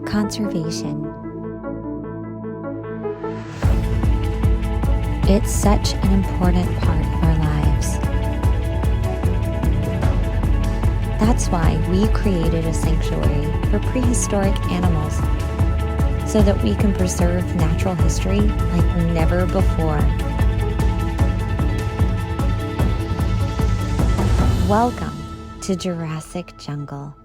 Conservation. It's such an important part of our lives. That's why we created a sanctuary for prehistoric animals, so that we can preserve natural history like never before. Welcome to Jurassic Jungle.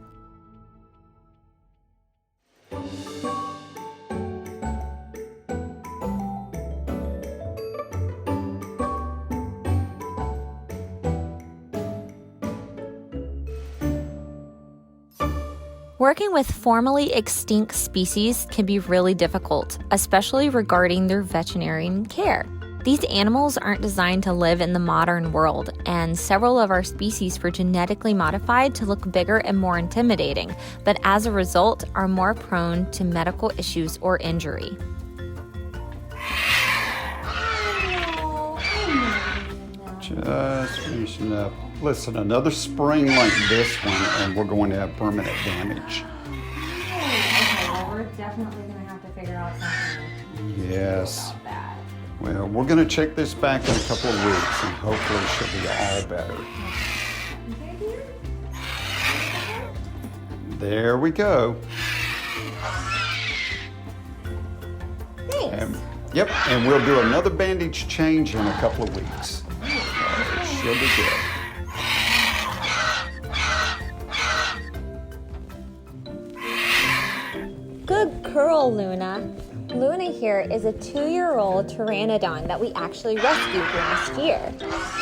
Working with formerly extinct species can be really difficult, especially regarding their veterinary care. These animals aren't designed to live in the modern world, and several of our species were genetically modified to look bigger and more intimidating, but as a result are more prone to medical issues or injury. Just finishing up. Listen, another spring like this one, and we're going to have permanent damage. Okay, well, we're definitely going to have to figure out something Yes. about that. Well, we're going to check this back in a couple of weeks, and hopefully she'll be all better. There we go. Thanks. Yep, and we'll do another bandage change in a couple of weeks. She'll be good. Good girl, Luna. Luna here is a 2-year-old pteranodon that we actually rescued last year.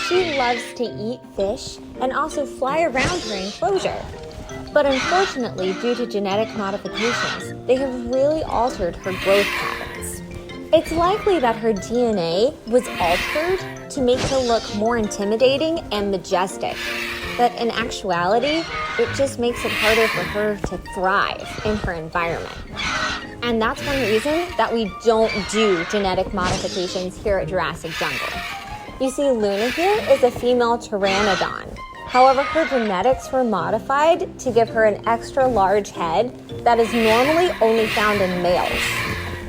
She loves to eat fish and also fly around her enclosure. But unfortunately, due to genetic modifications, they have really altered her growth patterns. It's likely that her DNA was altered to make her look more intimidating and majestic. But in actuality, it just makes it harder for her to thrive in her environment. And that's one reason that we don't do genetic modifications here at Jurassic Jungle. You see, Luna here is a female pteranodon. However, her genetics were modified to give her an extra large head that is normally only found in males.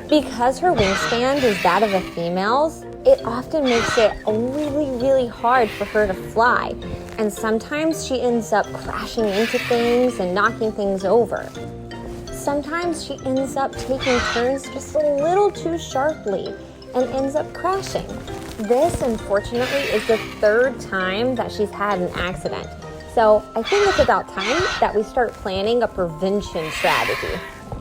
Because her wingspan is that of a female's, it often makes it really hard for her to fly. And sometimes she ends up crashing into things and knocking things over. Sometimes she ends up taking turns just a little too sharply and ends up crashing. This, unfortunately, is the 3rd time that she's had an accident. So I think it's about time that we start planning a prevention strategy.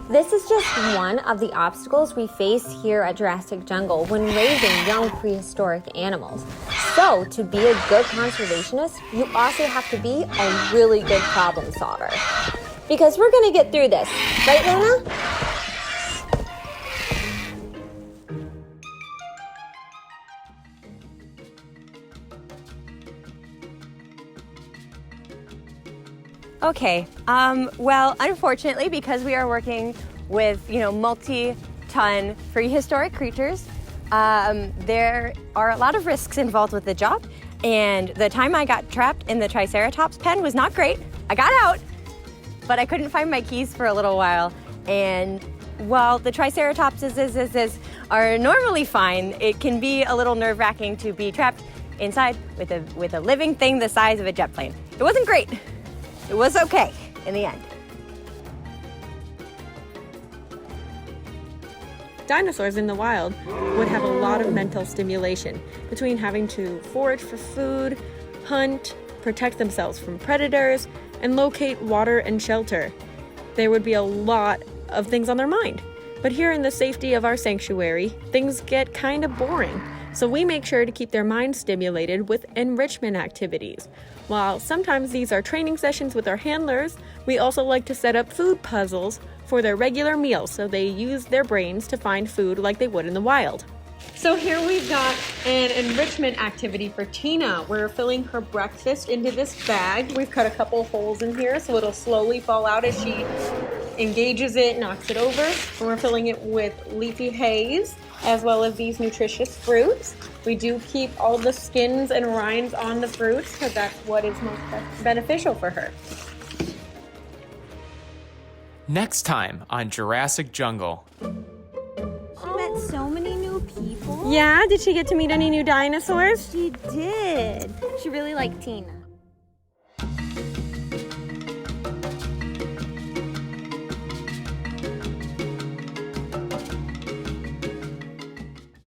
This is just one of the obstacles we face here at Jurassic Jungle when raising young prehistoric animals. So to be a good conservationist, you also have to be a really good problem solver. Because we're gonna get through this, right, Luna? Okay, well, unfortunately, because we are working with, multi-ton prehistoric creatures, there are a lot of risks involved with the job. And the time I got trapped in the Triceratops pen was not great. I got out, but I couldn't find my keys for a little while. And while the Triceratops are normally fine, it can be a little nerve-wracking to be trapped inside with a living thing the size of a jet plane. It wasn't great. It was okay in the end. Dinosaurs in the wild would have a lot of mental stimulation between having to forage for food, hunt, protect themselves from predators, and locate water and shelter. There would be a lot of things on their mind. But here in the safety of our sanctuary, things get kind of boring. So we make sure to keep their minds stimulated with enrichment activities. While sometimes these are training sessions with our handlers, we also like to set up food puzzles for their regular meals so they use their brains to find food like they would in the wild. So here we've got an enrichment activity for Tina. We're filling her breakfast into this bag. We've cut a couple holes in here so it'll slowly fall out as she engages it, knocks it over. And we're filling it with leafy haze as well as these nutritious fruits. We do keep all the skins and rinds on the fruits because that's what is most beneficial for her. Next time on Jurassic Jungle. She met so many new people. Yeah, did she get to meet any new dinosaurs? She did. She really liked Tina.